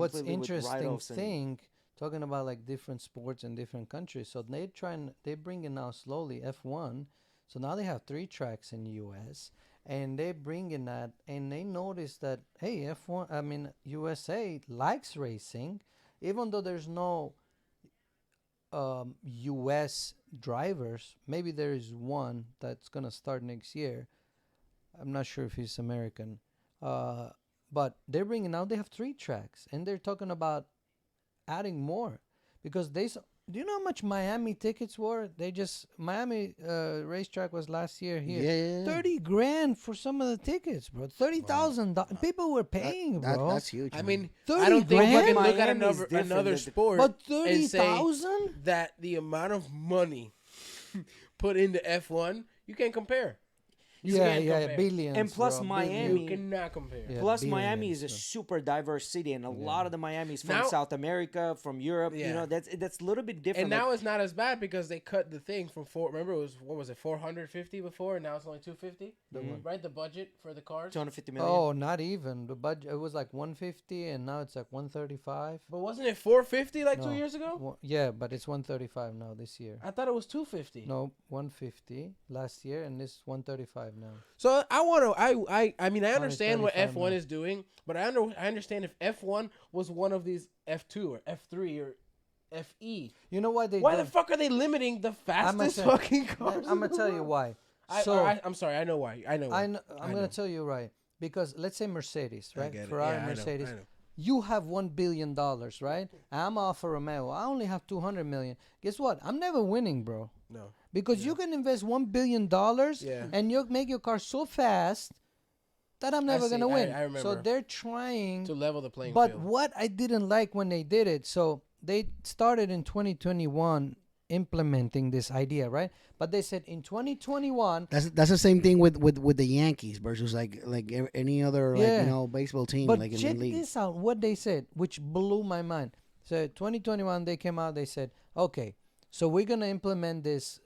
what's completely with interesting write-offs and thing, talking about like different sports in different countries. So they bring it now slowly F1. So now they have 3 tracks in US, and they bring in that, and they notice that hey, F1, I mean USA likes racing, even though there's no US drivers. Maybe there is one that's gonna start next year. I'm not sure if he's American. Uh, but they're bringing now, they have 3 tracks, and they're talking about adding more because do you know how much Miami tickets were? They just Miami racetrack was last year here. Yeah, yeah, yeah. 30 grand for some of the tickets, bro. $30,000. People were paying, bro. That's huge. I man. mean, 30 I don't think you grand? can look at Miami's different another than sport But and say 30,000? that the amount of money put into F1, you can't compare. You Yeah, can't yeah, compare. billions. And plus bro, Miami- You cannot compare. Yeah. Plus, Miami is a billions, super diverse city, and a lot of the Miami's from Now- South America, from Europe. You Yeah. know, that's a little bit different. And now it's not as bad because they cut the thing from four. Remember, it was what was it, 450 before, and now it's only 250. Right, the budget for the cars. 250 million. Oh, not even. The budget, it was like 150, and now it's like 135. But wasn't it 450 like No. 2 years ago? Yeah, but it's 135 now this year. I thought it was 250. No, 150 last year, and this 135 now. So I want to. I mean, I Only understand what 35 F1 now. is doing, but I understand if F1 was one of these F2 or F3 or FE. You know why they? Why the done- fuck are they limiting the fastest tell- fucking cars? I'm gonna tell you why. I'm sorry. I know why. I know. Why. I'm I know. gonna tell you right, because let's say Mercedes, I right? get it. Ferrari, Yeah, I know, Mercedes. I know. You have $1 billion, right? I'm Alfa Romeo. I only have 200 million. Guess what? I'm never winning, bro. No. Because you can invest $1 billion Yeah. and you make your car so fast that I'm never see. gonna win. I remember. So they're trying To level the playing But field. what I didn't like when they did it, so they started in 2021 implementing this idea, right? But they said in 2021, That's the same thing with the Yankees versus like any other Yeah. baseball team but like in check the league. this out, what they said, which blew my mind. So 2021, they came out, they said, okay, so we're going to implement this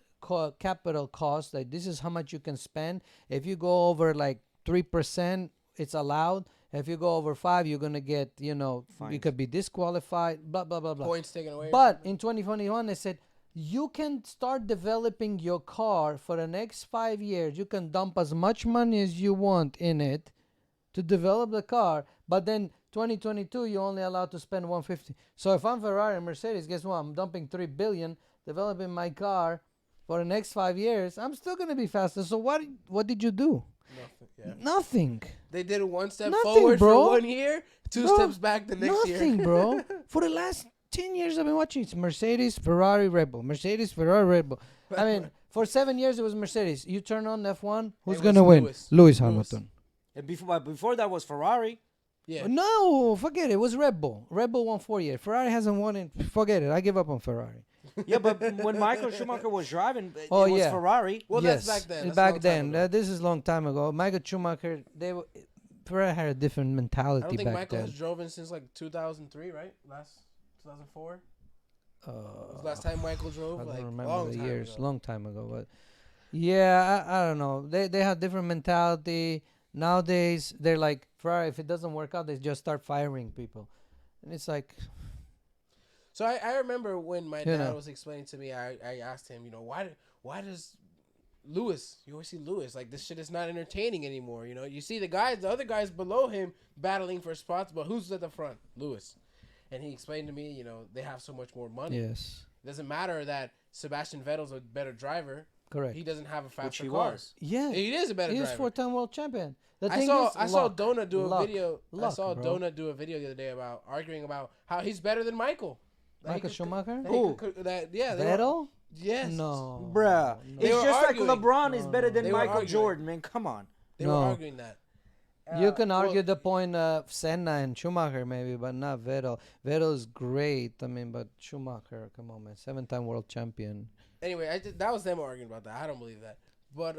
capital cost. Like this is how much you can spend. If you go over like 3%, it's allowed. If you go over 5, you're going to get, you Fines. could be disqualified, blah, blah, blah, blah. Points taken away. But in 2021, they said you can start developing your car for the next 5 years. You can dump as much money as you want in it to develop the car. But then 2022, you're only allowed to spend 150. So if I'm Ferrari and Mercedes, guess what? I'm dumping 3 billion developing my car for the next 5 years. I'm still gonna be faster. So what did you do? Nothing. Yeah. Nothing. They did it one step Nothing, forward bro. for 1 year, 2 Bro, steps back the next year. Nothing, bro. For the last 10 years I've been watching, it's Mercedes, Ferrari, Red Bull. Mercedes, Ferrari, Red Bull. I mean, for 7 years it was Mercedes. You turn on F1, who's It going to was win? Lewis. Lewis Hamilton. And before that was Ferrari. Yeah. No, forget it. It was Red Bull. Red Bull won 4 years. Ferrari hasn't won it. Forget it. I give up on Ferrari. Yeah, but when Michael Schumacher was driving, it Oh, was yeah. Ferrari. Well, yes, that's back then. That's a back long time then. ago. This is a long time ago. Michael Schumacher, Ferrari had a different I mentality don't think back Michael then. has driven since like 2003, right? Last 2004. Was Uh, last time Michael drove. I don't Like remember long the time years, ago. long time ago. But yeah, I don't know. They have different mentality nowadays. They're like Ferrari. If it doesn't work out, they just start firing people, and it's like So I remember when my You dad know. was explaining to me, I asked him, why does Lewis, you always see Lewis, like this shit is not entertaining anymore. You see the other guys below him battling for spots, but who's at the front? Lewis. And he explained to me, they have so much more money. yes, It doesn't matter that Sebastian Vettel's a better driver. correct. He doesn't have a faster he car. was. Yeah, He is a better he is driver. 4-time world champion. The I thing saw is, I saw luck. Donut do a Luck. video. I Luck, saw bro. Donut do a video the other day about arguing about how he's better than Michael. That he Michael could- Schumacher. that he could- that- yeah, they were- Vettel? Yes. No, Bruh. no. They It's were just arguing. like LeBron is No, better no. than They were Michael arguing. Jordan, man. Come on. They No. were arguing that. You can well- argue the point of Senna and Schumacher maybe, but not Vettel. Vettel's great. I mean, but Schumacher, come on, man, 7-time world champion. Anyway, that was them arguing about that. I don't believe that. But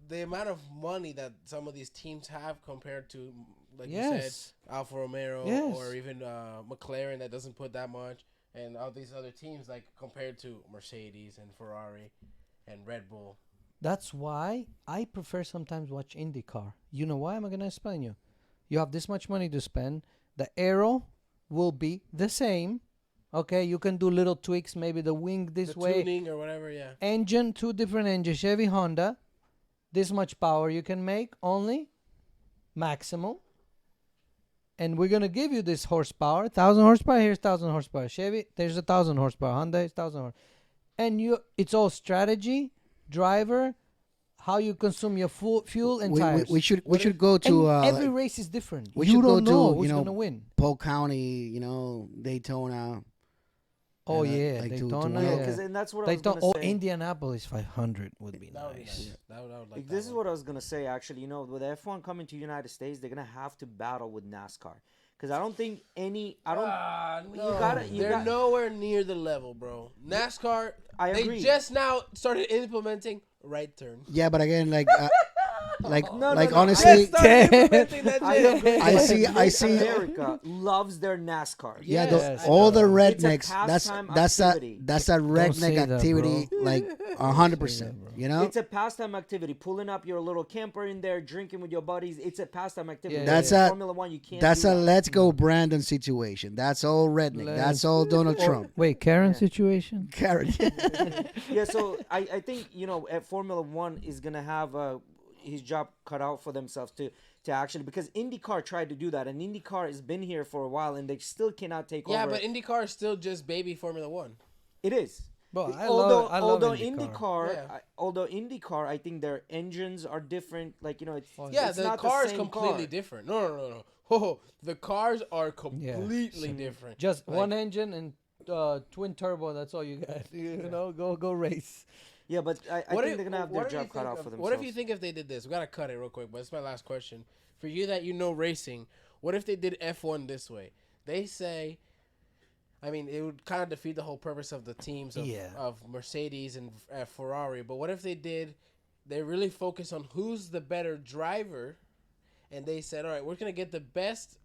the amount of money that some of these teams have compared to, like you Yes. said, Alfa Romeo Yes. or even McLaren that doesn't put that much, and all these other teams like compared to Mercedes and Ferrari and Red Bull. That's why I prefer sometimes watch IndyCar. You know why? I'm going to explain you. You have this much money to spend. The aero, will be the same. Okay, you can do little tweaks, maybe the wing this the way. tuning or whatever. Yeah. Engine, 2 different engines. Chevy, Honda. This much power you can make only maximum. And we're gonna give you this horsepower, 1,000 horsepower. Here's 1,000 horsepower. Chevy, there's 1,000 horsepower. Honda is 1,000 horsepower. And it's all strategy, driver, how you consume your fuel and tires. We should go to And every like, race is different. we You should go don't know to, who's you know, gonna win. Polk County, Daytona. Oh and, yeah, like to Daytona. win. Yeah, Yeah. because and that's what I was Daytona. gonna Oh, say. Indianapolis 500 would be That would be nice. nice. That would like Like, that this is one. what I was gonna say. Actually, with F1 coming to United States, they're gonna have to battle with NASCAR. Because I don't think any. I don't. No. you They're got- nowhere near the level, bro. NASCAR, I they agree. just now started implementing right turn. Yeah, but again, like No, honestly, Just started implementing that I shit. agree. I see- America loves their NASCAR. yeah, Yes, all the It's a rednecks. pastime That's activity. a say redneck that, activity, bro. like 100%. You know, It's a pastime activity. Pulling up your little camper in there, drinking with your buddies. It's a pastime activity. Yeah, That's In a- Formula 1. You can't. that's do a that. let's go Brandon situation. That's all redneck. That's all Donald Trump. Wait, Karen situation? Karen. Yeah, so I think at Formula 1 is gonna have his job cut out for themselves to actually, because IndyCar tried to do that, and IndyCar has been here for a while, and they still cannot take Yeah, over. but IndyCar is still just baby Formula 1. It is. Bro, I although love IndyCar, Yeah. although IndyCar, I think their engines are different. Like it's Yeah, it's the not car is same completely car. different. No. Oh, the cars are completely different. Just Like- one engine and twin turbo. That's all you got. Go race. Yeah, but I think they're gonna have their what do you job cut think out of- for themselves. What if you think if they did this? We gotta cut it real quick, but it's my last question. For you that racing, what if they did F1 this way? They say, I mean, it would kind of defeat the whole purpose of the teams of Mercedes and Ferrari. But what if they really focus on who's the better driver, and they said, all right, we're gonna get the best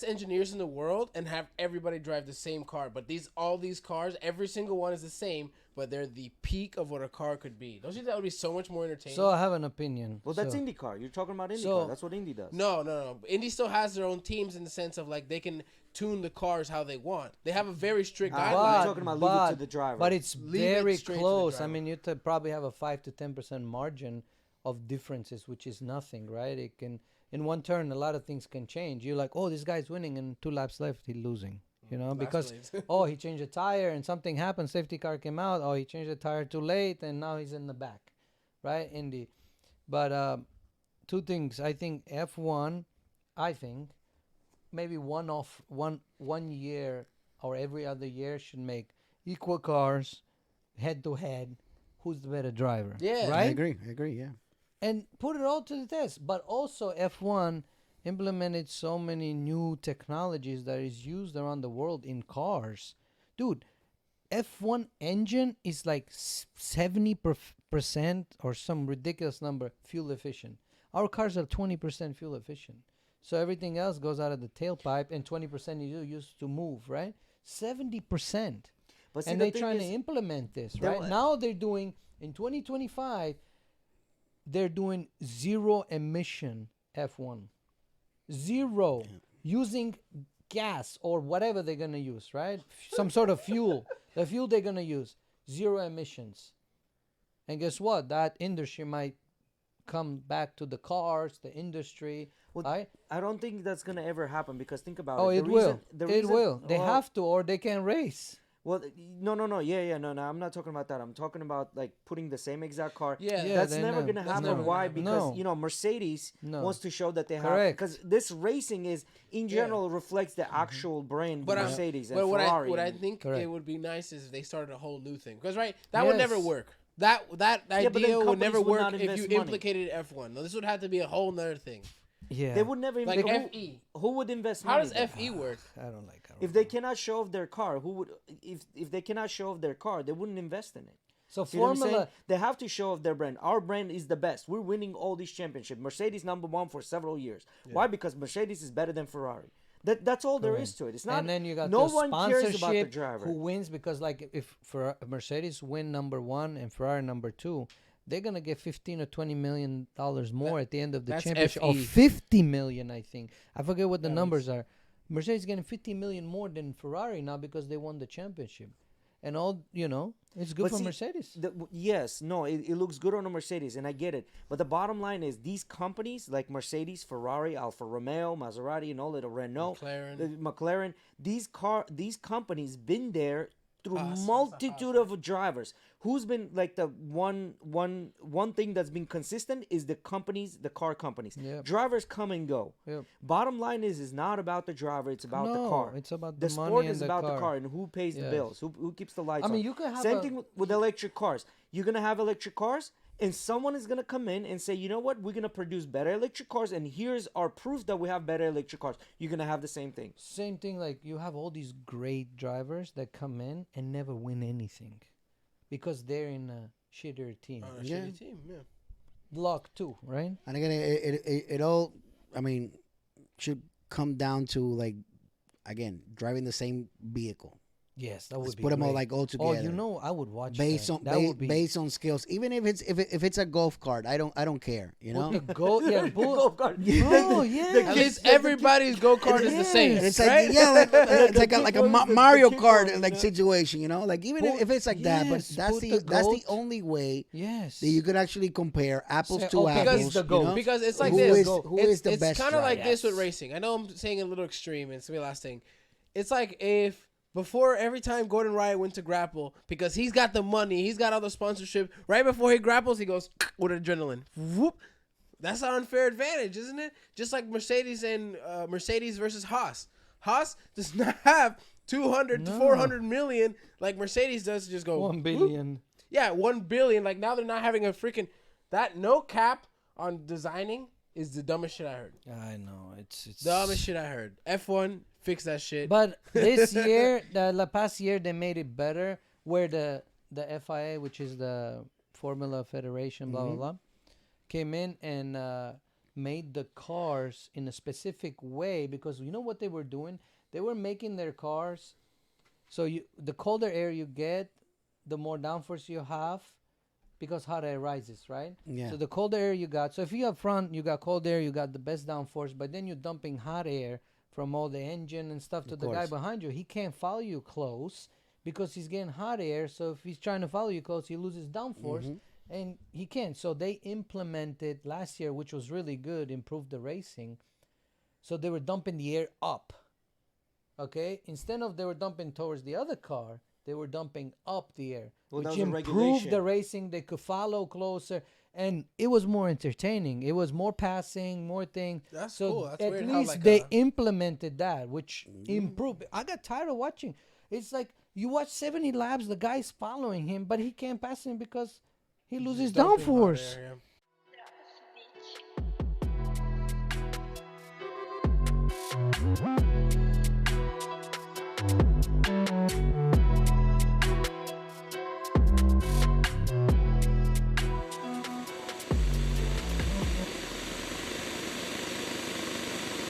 engineers in the world and have everybody drive the same car. But all these cars, every single one is the same, but they're the peak of what a car could be. Don't you think that would be so much more entertaining? So I have an opinion. Well, that's So- IndyCar. You're talking about IndyCar. So- That's what Indy does. No. Indy still has their own teams in the sense of like they can tune the cars how they want. They have a very strict But- guideline. talking about leave it to the driver. But it's Leave it very straight to the close. I driver. mean, you probably have a 5 to 10% margin of differences, which is nothing, right? It can in one turn, a lot of things can change. You're like, oh, this guy's winning, and 2 laps left, he's losing. Because he changed a tire and something happened. Safety car came out. Oh, he changed the tire too late, and now he's in the back, right? Indy. But 2 things. I think F1. I think maybe one year or every other year should make equal cars, head to head. Who's the better driver? Yeah. right. I agree. Yeah. And put it all to the test. But also F1 implemented so many new technologies that is used around the world in cars. Dude, F1 engine is like 70% or some ridiculous number fuel efficient. Our cars are 20% fuel efficient. So everything else goes out of the tailpipe and 20% you use to move, right? 70%. But see, And the they're thing trying to is- implement this, They right? wa- Now they're doing, in 2025, they're doing zero emission F1. Zero. Using gas or whatever they're going to use, right? Some sort of fuel. The fuel they're going to use. Zero emissions. And guess what? That industry might come back to the cars, the industry. Well, right? I don't think that's gonna ever happen because think about Oh, it. it will. The It reason- will. They well, have to, or they can race. Well, no. No. I'm not talking about that. I'm talking about like putting the same exact car. Yeah. Yeah, That's they never know. gonna That's happen. never Why? gonna Because happen. No. Mercedes No. wants to show that they have. Correct. Because this racing is in general reflects the actual brand But Mercedes and but what Ferrari. I and- think Correct. it would be nice is if they started a whole new thing. Because that would never Yes. work. That but then idea would never companies would work not if invest you money. implicated F1. No, this would have to be a whole nother thing. Yeah. They would never Like invest. FE. Who would invest How money? does there? FE work? I don't like If they cannot show off their car, who would? If they cannot show off their car, they wouldn't invest in it. So You know what I'm saying? Formula, They have to show off their brand. Our brand is the best. We're winning all these championships. Mercedes #1 for several years. Why? Because Mercedes is better than Ferrari. That's all there is to it. It's not. and then you got no the one cares about the sponsorship driver. who wins, because like if Mercedes win #1 and Ferrari #2, they're gonna get 15 or 20 million dollars more at the end of the That's championship. Or FE. 50 million, I think. I forget what the numbers are. Mercedes getting 50 million more than Ferrari now because they won the championship, and all it's good But for see, Mercedes. Yes, no, it looks good on a Mercedes, and I get it. But the bottom line is these companies like Mercedes, Ferrari, Alfa Romeo, Maserati, and all of the Renault, McLaren. the McLaren, these companies been there through Haas, multitude Haas, of drivers. Who's been like the one thing that's been consistent is the car companies. Yep. Drivers come and go. Yep. Bottom line is it's not about the driver, it's about the No, car. it's about the the money sport and is the about the car. car and who pays the Yes. bills, who keeps the lights I mean, on. you could have Same thing with electric cars. You're gonna have electric cars, and someone is gonna come in and say, you know what, we're gonna produce better electric cars, and here's our proof that we have better electric cars. You're gonna have the same thing. Same thing, like you have all these great drivers that come in and never win anything because they're in a shittier team. On a Yeah. shitty team, yeah. Luck too, right? And again, it all, I mean, should come down to like, again, driving the same vehicle. Yes, that would Let's be put them all great. like all Oh, together. I would watch based that. on That would be based on skills. Even if it's a golf cart, I don't care. You know. put the go yeah, Golf cart. bro, yeah. At least everybody's go kart is the same. And it's like right? it's like a Mario kick Kart one, like you know? situation, you know. Like even Put- if it's like that, but yes, that's put the the that's the goat. only way Yes. that you could actually compare apples Say, to okay, apples. he's the you goat. know? Because it's like Who this. is- who is the it's best kind of like driver? this with racing. I know I'm saying a little extreme, and it's my last thing. It's like if before every time Gordon Wright went to grapple, because he's got the money, he's got all the sponsorship. Right before he grapples, he goes with adrenaline. Whoop. That's an unfair advantage, isn't it? Just like Mercedes and Mercedes versus Haas. Haas does not have 200 to No. 400 million like Mercedes does to just go 1 whoop. billion. Yeah, 1 billion. Like now they're not having a freaking that no cap on designing is the dumbest shit I heard. I know it's Dumbest shit I heard. F1 fix that shit. But this year, the past year, they made it better. Where the FIA, which is the Formula Federation, blah blah blah, came in and made the cars in a specific way, because you know what they were doing? They were making their cars so the colder air you get, the more downforce you have, because hot air rises, right? Yeah. So the colder air you got. So if you up front, you got cold air, you got the best downforce, but then you're dumping hot air from all the engine and stuff to Of the guy course. behind you. He can't follow you close because he's getting hot air. So if he's trying to follow you close, he loses downforce, and he can't. So they implemented last year, which was really good, improved the racing. So they were dumping the air up. Okay, instead of they were dumping towards the other car, they were dumping up the air, Well, that which was a improved regulation. the racing. They could follow closer, and it was more entertaining. It was more passing, more thing. That's So cool. That's at weird how, least like, they implemented that, which improved. I got tired of watching. It's like you watch 70 laps, the guy's following him, but he can't pass him because he loses dumping hot downforce. air, yeah.